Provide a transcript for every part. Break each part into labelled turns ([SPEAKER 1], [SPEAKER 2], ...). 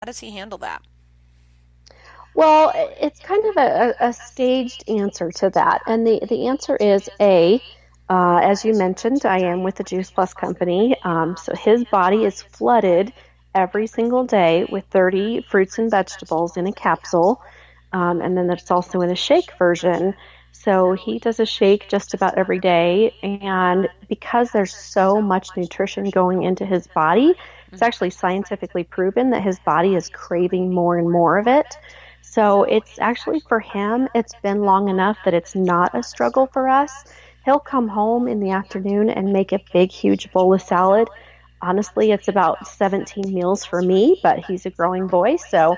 [SPEAKER 1] does he handle that?
[SPEAKER 2] Well, it's kind of a staged answer to that. And the answer is as you mentioned, I am with the Juice Plus company. So his body is flooded every single day with 30 fruits and vegetables in a capsule. And then that's also in a shake version. So he does a shake just about every day. And because there's so much nutrition going into his body, it's
[SPEAKER 1] Mm-hmm.
[SPEAKER 2] actually scientifically proven that his body is craving more and more of it. So it's actually for him, it's been long enough that it's not a struggle for us. He'll come home in the afternoon and make a big, huge bowl of salad. Honestly, it's about 17 meals for me, but he's a growing boy. So,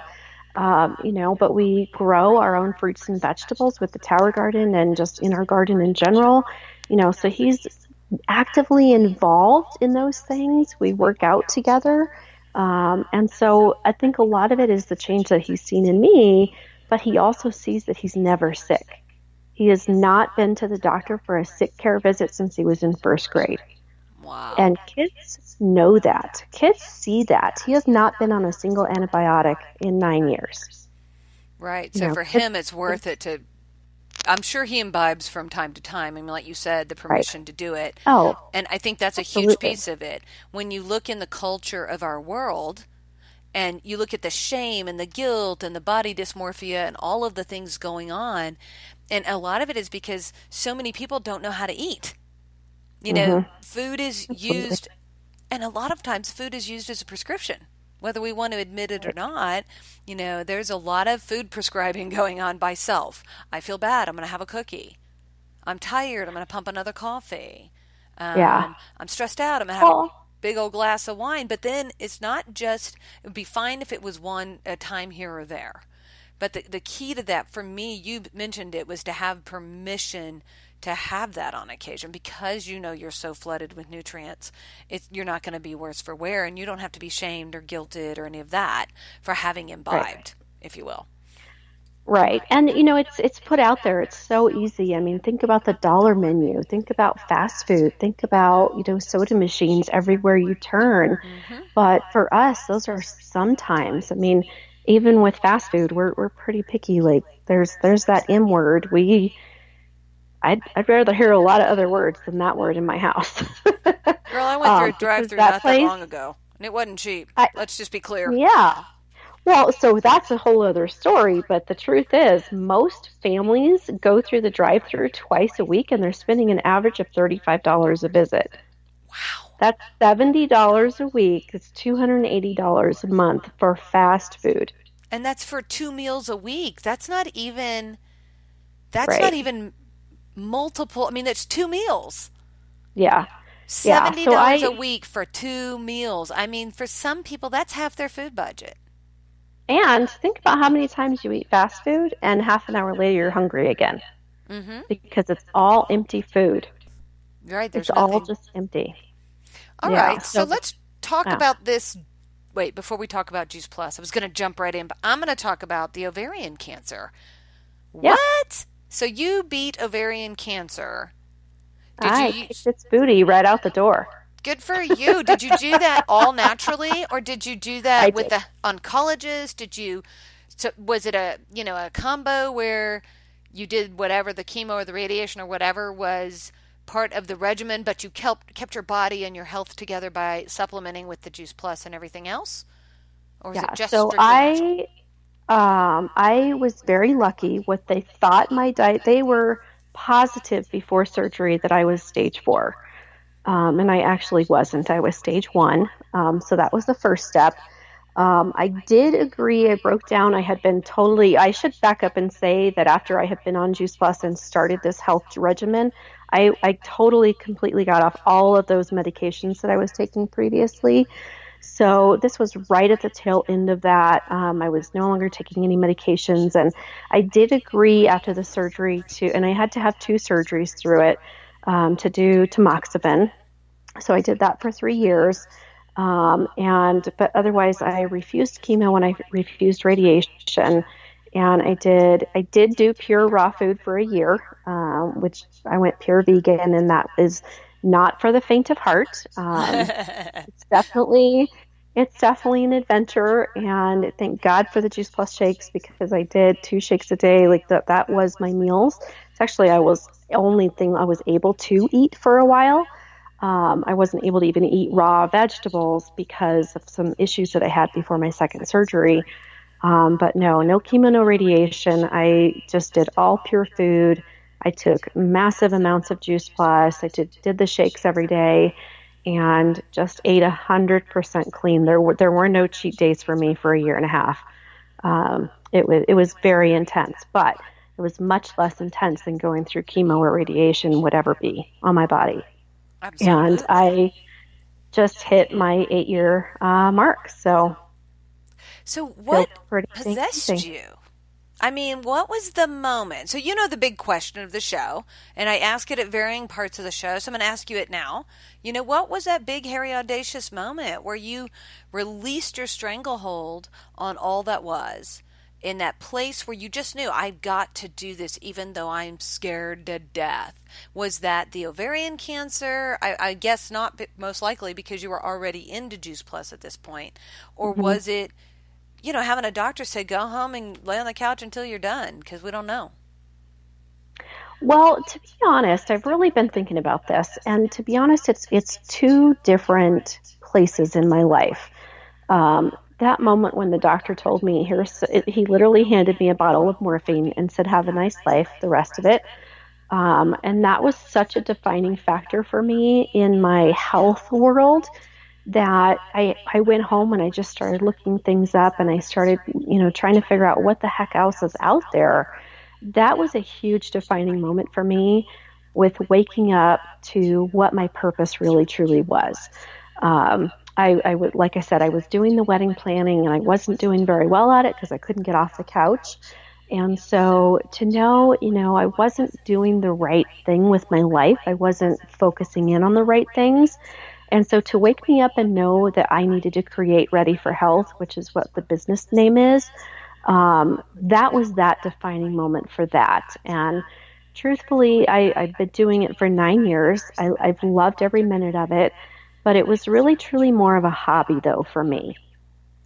[SPEAKER 2] but we grow our own fruits and vegetables with the tower garden and just in our garden in general. So he's actively involved in those things. We work out together. And so I think a lot of it is the change that he's seen in me, but he also sees that he's never sick. He has not been to the doctor for a sick care visit since he was in first grade.
[SPEAKER 1] Wow.
[SPEAKER 2] And kids know that. Kids see that. He has not been on a single antibiotic in 9 years.
[SPEAKER 1] Right.
[SPEAKER 2] You
[SPEAKER 1] So
[SPEAKER 2] know,
[SPEAKER 1] for
[SPEAKER 2] kids,
[SPEAKER 1] him, it's worth it to, I'm sure he imbibes from time to time. I mean, like you said, the
[SPEAKER 2] right.
[SPEAKER 1] permission to do it.
[SPEAKER 2] Oh,
[SPEAKER 1] And I think that's a huge
[SPEAKER 2] absolutely.
[SPEAKER 1] piece of it. When you look in the culture of our world and you look at the shame and the guilt and the body dysmorphia and all of the things going on, and a lot of it is because so many people don't know how to eat.
[SPEAKER 2] Hmm.
[SPEAKER 1] Food is
[SPEAKER 2] Absolutely.
[SPEAKER 1] used, and a lot of times food is used as a prescription. Whether we want to admit it or
[SPEAKER 2] Right.
[SPEAKER 1] not, there's a lot of food prescribing going on by self. I feel bad. I'm going to have a cookie. I'm tired. I'm going to pump another coffee.
[SPEAKER 2] Yeah.
[SPEAKER 1] I'm stressed out. I'm going to have a
[SPEAKER 2] Well,
[SPEAKER 1] big old glass of wine. But then it's not just, it would be fine if it was one a time here or there. But the key to that for me, you mentioned it, was to have permission to have that on occasion because you're so flooded with nutrients. You're not going to be worse for wear, and you don't have to be shamed or guilted or any of that for having
[SPEAKER 2] right.
[SPEAKER 1] imbibed, if you will.
[SPEAKER 2] Right. And it's put out there. It's so easy. I mean, think about the dollar menu. Think about fast food. Think about, soda machines everywhere you turn.
[SPEAKER 1] Hmm.
[SPEAKER 2] But for us, those are sometimes. I mean, even with fast food, we're pretty picky. Like there's that M word. I'd rather hear a lot of other words than that word in my house.
[SPEAKER 1] Girl, I went through a
[SPEAKER 2] Because
[SPEAKER 1] drive-through
[SPEAKER 2] that
[SPEAKER 1] not that
[SPEAKER 2] place,
[SPEAKER 1] long ago, and it wasn't cheap.
[SPEAKER 2] I
[SPEAKER 1] Let's just be clear.
[SPEAKER 2] yeah. Well, so that's a whole other story, but the truth is, most families go through the drive-through twice a week and they're spending an average of $35 a visit.
[SPEAKER 1] Wow.
[SPEAKER 2] That's $70 a week. It's $280 a month for fast food.
[SPEAKER 1] And that's for 2 meals a week. That's not
[SPEAKER 2] Right.
[SPEAKER 1] even multiple. I mean, that's 2 meals.
[SPEAKER 2] Yeah. Yeah. So
[SPEAKER 1] $70 a
[SPEAKER 2] I
[SPEAKER 1] week for 2 meals. I mean, for some people, that's half their food budget.
[SPEAKER 2] and think about how many times you eat fast food and half an hour later you're hungry again
[SPEAKER 1] Mm-hmm.
[SPEAKER 2] because it's all empty food.
[SPEAKER 1] Right.
[SPEAKER 2] It's
[SPEAKER 1] There's
[SPEAKER 2] all
[SPEAKER 1] nothing.
[SPEAKER 2] just empty.
[SPEAKER 1] All
[SPEAKER 2] Yeah.
[SPEAKER 1] right. So
[SPEAKER 2] So
[SPEAKER 1] let's talk
[SPEAKER 2] yeah.
[SPEAKER 1] about this. Wait, before we talk about Juice Plus, I was going to jump right in, but I'm going to talk about the ovarian cancer.
[SPEAKER 2] Yeah.
[SPEAKER 1] What? So you beat ovarian cancer. Did
[SPEAKER 2] I
[SPEAKER 1] you
[SPEAKER 2] kicked its booty right out the door.
[SPEAKER 1] Good for you. Did you do that all naturally, or did you do
[SPEAKER 2] I
[SPEAKER 1] that with
[SPEAKER 2] did.
[SPEAKER 1] the oncologist? So was it a combo where you did whatever the chemo or the radiation or whatever was part of the regimen, but you kept your body and your health together by supplementing with the Juice Plus and everything else? Or was it
[SPEAKER 2] Yeah.
[SPEAKER 1] just
[SPEAKER 2] So
[SPEAKER 1] strictly natural?
[SPEAKER 2] I was very lucky. What they thought my diet, they were positive before surgery that I was stage 4. And I actually wasn't. I was stage 1. So that was the first step. I did agree. I broke down. I should back up and say that after I had been on Juice Plus and started this health regimen, I totally, completely got off all of those medications that I was taking previously. So this was right at the tail end of that. I was no longer taking any medications. And I did agree after the surgery and I had to have 2 surgeries through it to do tamoxifen. So I did that for 3 years. But otherwise I refused chemo and I refused radiation. And I did do pure raw food for a year, which I went pure vegan, and that is not for the faint of heart. It's definitely, It's definitely an adventure, and thank God for the Juice Plus shakes because I did 2 shakes a day. Like that was my meals. It's actually I was only thing I was able to eat for a while. I wasn't able to even eat raw vegetables because of some issues that I had before my second surgery. But no, no chemo, no radiation. I just did all pure food. I took massive amounts of Juice Plus. I did the shakes every day and just ate 100% clean. There were no cheat days for me for a year and a half. It was very intense, but it was much less intense than going through chemo or radiation would ever be on my body. And
[SPEAKER 1] Absolutely.
[SPEAKER 2] I just hit my 8 year mark, so
[SPEAKER 1] So,
[SPEAKER 2] feel
[SPEAKER 1] what
[SPEAKER 2] pretty
[SPEAKER 1] possessed
[SPEAKER 2] amazing.
[SPEAKER 1] you? I mean, what was the moment? So, you know the big question of the show, and I ask it at varying parts of the show, so I'm going to ask you it now. What was that big, hairy, audacious moment where you released your stranglehold on all that was in that place where you just knew, I've got to do this even though I'm scared to death? Was that the ovarian cancer? I guess not, most likely because you were already into Juice Plus at this point. Or
[SPEAKER 2] Mhm.
[SPEAKER 1] was it having a doctor say go home and lay on the couch until you're done because we don't know.
[SPEAKER 2] Well, to be honest, I've really been thinking about this, and to be honest, it's two different places in my life. That moment when the doctor told me, he literally handed me a bottle of morphine and said, "Have a nice life, the rest of it." And that was such a defining factor for me in my health world that I went home and I just started looking things up and I started, trying to figure out what the heck else is out there. That was a huge defining moment for me with waking up to what my purpose really truly was. I would, like I said, I was doing the wedding planning and I wasn't doing very well at it because I couldn't get off the couch. And so to know, I wasn't doing the right thing with my life, I wasn't focusing in on the right things. And so to wake me up and know that I needed to create Ready for Health, which is what the business name is, that was that defining moment for that. And truthfully, I've been doing it for 9 years. I've loved every minute of it, but it was really, truly more of a hobby, though, for me.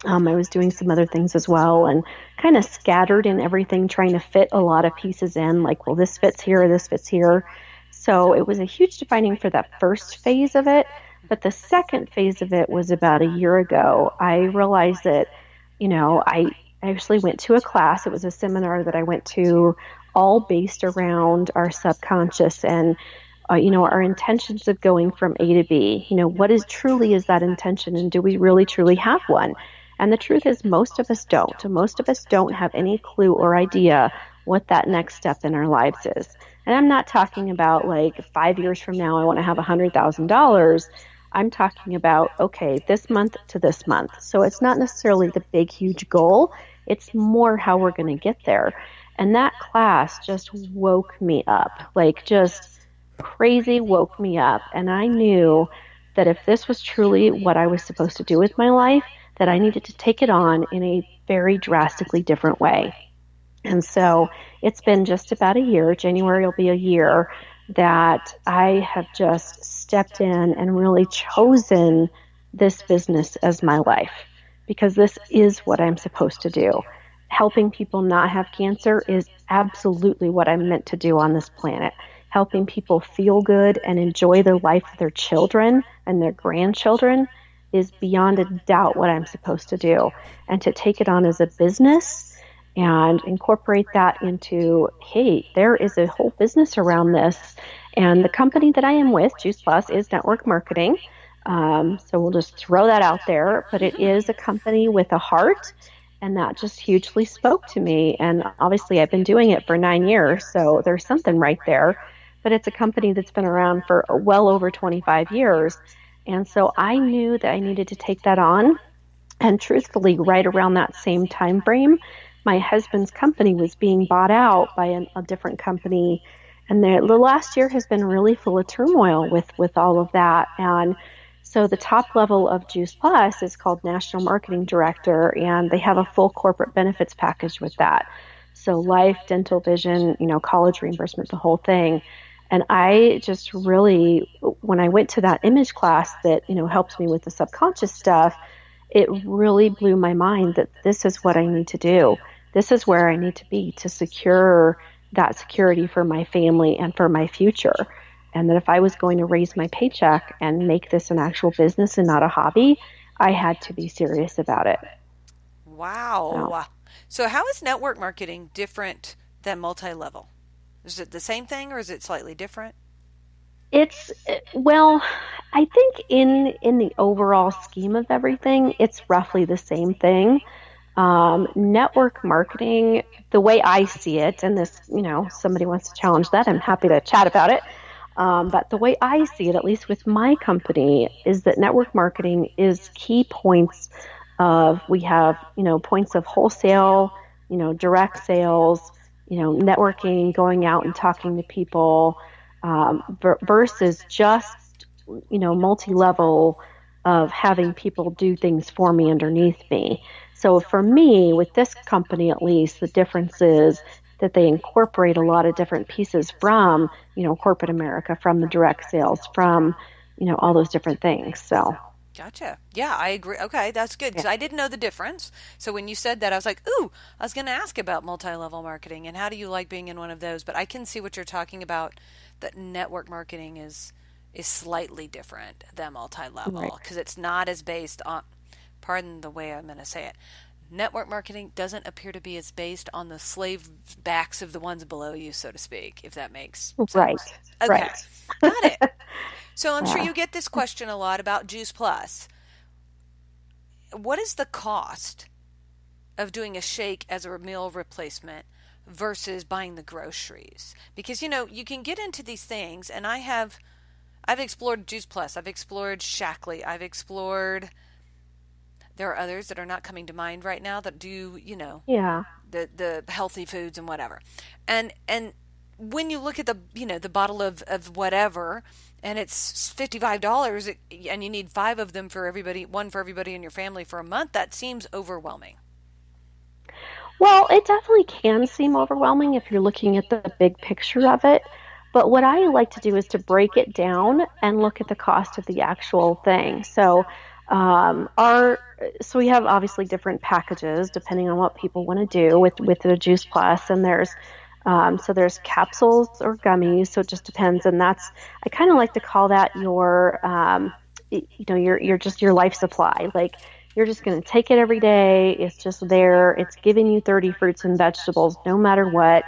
[SPEAKER 2] I was doing some other things as well and kind of scattered in everything, trying to fit a lot of pieces in, like, well, this fits here, this fits here. So it was a huge defining for that first phase of it. But the second phase of it was about a year ago. I realized that, I actually went to a class. It was a seminar that I went to all based around our subconscious and our intentions of going from A to B. What is truly is that intention, and do we really truly have one? And the truth is, most of us don't. Most of us don't have any clue or idea what that next step in our lives is. And I'm not talking about like 5 years from now, I want to have $100,000. I'm talking about, okay, this month to this month. So it's not necessarily the big, huge goal. It's more how we're going to get there. And that class just woke me up, like just crazy woke me up. And I knew that if this was truly what I was supposed to do with my life, that I needed to take it on in a very drastically different way. And so it's been just about a year. January will be a year that I have just stepped in and really chosen this business as my life because this is what I'm supposed to do. Helping people not have cancer is absolutely what I'm meant to do on this planet. Helping people feel good and enjoy the life of their children and their grandchildren is beyond a doubt what I'm supposed to do. And to take it on as a business and incorporate that into, hey, there is a whole business around this. And the company that I am with, Juice Plus, is network marketing. So we'll just throw that out there. But it is a company with a heart. And that just hugely spoke to me. And obviously, I've been doing it for 9 years. So there's something right there. But it's a company that's been around for well over 25 years. And so I knew that I needed to take that on. And truthfully, right around that same time frame, my husband's company was being bought out by a different company. And the last year has been really full of turmoil with all of that. And so the top level of Juice Plus is called National Marketing Director, and they have a full corporate benefits package with that. So life, dental, vision, college reimbursement, the whole thing. And I just really, when I went to that image class that, helped me with the subconscious stuff, it really blew my mind that this is what I need to do. This is where I need to be to secure that security for my family and for my future. And that if I was going to raise my paycheck and make this an actual business and not a hobby, I had to be serious about it. So
[SPEAKER 1] Wow. So how is network marketing different than multi-level? Is it the same thing or is it slightly different?
[SPEAKER 2] it's well, I think in the overall scheme of everything, it's roughly the same thing. Network marketing, the way I see it, and this, somebody wants to challenge that, I'm happy to chat about it. But the way I see it, at least with my company, is that network marketing is key points of, we have, points of wholesale, direct sales, networking, going out and talking to people, versus just, multi-level of having people do things for me underneath me. So for me, with this company at least, the difference is that they incorporate a lot of different pieces from, corporate America, from the direct sales, from, all those different things. So
[SPEAKER 1] Gotcha. Yeah, I agree. Okay, that's good
[SPEAKER 2] yeah,
[SPEAKER 1] because I didn't know the difference. So when you said that, I was like, "Ooh, I was going to ask about multi-level marketing and how do you like being in one of those?" But I can see what you're talking about. That network marketing is slightly different than
[SPEAKER 2] right,
[SPEAKER 1] multi-level because it's not as based on. Pardon the way I'm going to say it. Network marketing doesn't appear to be as based on the slave backs of the ones below you, so to speak, if that makes
[SPEAKER 2] right,
[SPEAKER 1] sense. Okay,
[SPEAKER 2] right.
[SPEAKER 1] got it. So I'm sure
[SPEAKER 2] Yeah.
[SPEAKER 1] you get this question a lot about Juice Plus. What is the cost of doing a shake as a meal replacement versus buying the groceries? Because you can get into these things, and I've explored Juice Plus, I've explored Shackley, I've explored. There are others that are not coming to mind right now that do
[SPEAKER 2] Yeah.
[SPEAKER 1] the healthy foods and whatever, and when you look at the the bottle of whatever, and it's $55, and you need five of them for everybody, one for everybody in your family for a month, that seems overwhelming.
[SPEAKER 2] Well, it definitely can seem overwhelming if you're looking at the big picture of it. But what I like to do is to break it down and look at the cost of the actual thing. Our so we have obviously different packages depending on what people want to do with the Juice Plus, and there's capsules or gummies. So it just depends, and that's, I kind of like to call that your your just your life supply. Like, you're just going to take it every day. It's just there. It's giving you 30 fruits and vegetables no matter what.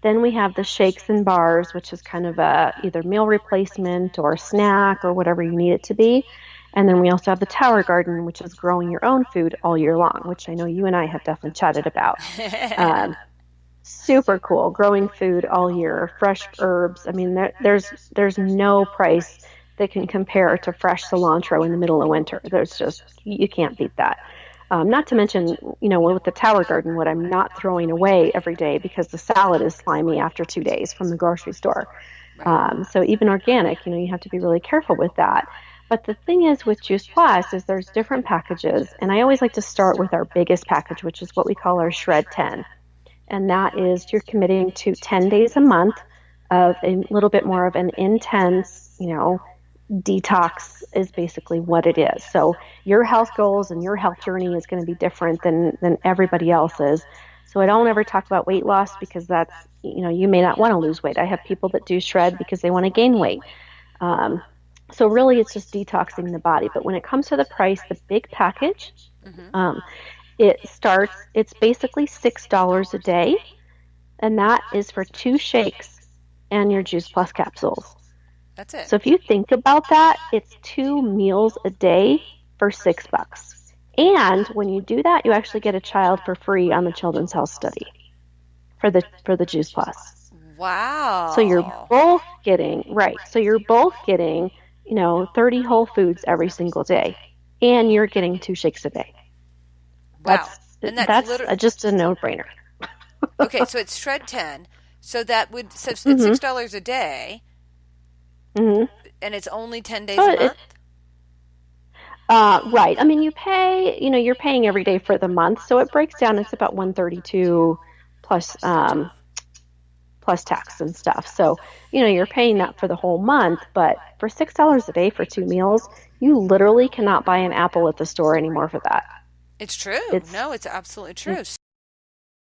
[SPEAKER 2] Then we have the shakes and bars, which is kind of a either meal replacement or snack or whatever you need it to be. And then we also have the Tower Garden, which is growing your own food all year long, which I know you and I have definitely chatted about. Um, Super cool, growing food all year, fresh herbs. I mean, there's no price that can compare to fresh cilantro in the middle of winter. There's just, you can't beat that. Not to mention, with the Tower Garden, what I'm not throwing away every day because the salad is slimy after 2 days from the grocery store.
[SPEAKER 1] Right.
[SPEAKER 2] So even organic, you have to be really careful with that. But the thing is with Juice Plus is there's different packages, and I always like to start with our biggest package, which is what we call our Shred 10, and that is you're committing to 10 days a month of a little bit more of an intense, detox is basically what it is. So your health goals and your health journey is going to be different than everybody else's. So I don't ever talk about weight loss because that's, you may not want to lose weight. I have people that do shred because they want to gain weight. Um, so really it's just detoxing the body. But when it comes to the price, the big package,
[SPEAKER 1] Mm-hmm.
[SPEAKER 2] um, it's basically $6 a day, and that is for two shakes and your Juice Plus capsules.
[SPEAKER 1] That's it.
[SPEAKER 2] So if you think about that, it's two meals a day for $6. And when you do that, you actually get a child for free on the Children's Health Study for the Juice Plus. So you're
[SPEAKER 1] Wow.
[SPEAKER 2] both getting, right. So you're both getting, 30 whole foods every single day, and you're getting two shakes a day.
[SPEAKER 1] Wow. And that's
[SPEAKER 2] That's
[SPEAKER 1] literally
[SPEAKER 2] just a no-brainer.
[SPEAKER 1] okay. So it's Shred 10. So it's
[SPEAKER 2] hmm
[SPEAKER 1] $6 a day,
[SPEAKER 2] hmm
[SPEAKER 1] and it's only 10 days
[SPEAKER 2] So
[SPEAKER 1] a month.
[SPEAKER 2] right. I mean, you're paying every day for the month, so it breaks down. It's about 132 plus plus tax and stuff. So, you're paying that for the whole month, but for $6 a day for two meals, You literally cannot buy an apple at the store anymore for that.
[SPEAKER 1] It's true.
[SPEAKER 2] It's
[SPEAKER 1] No, it's absolutely true.
[SPEAKER 2] it's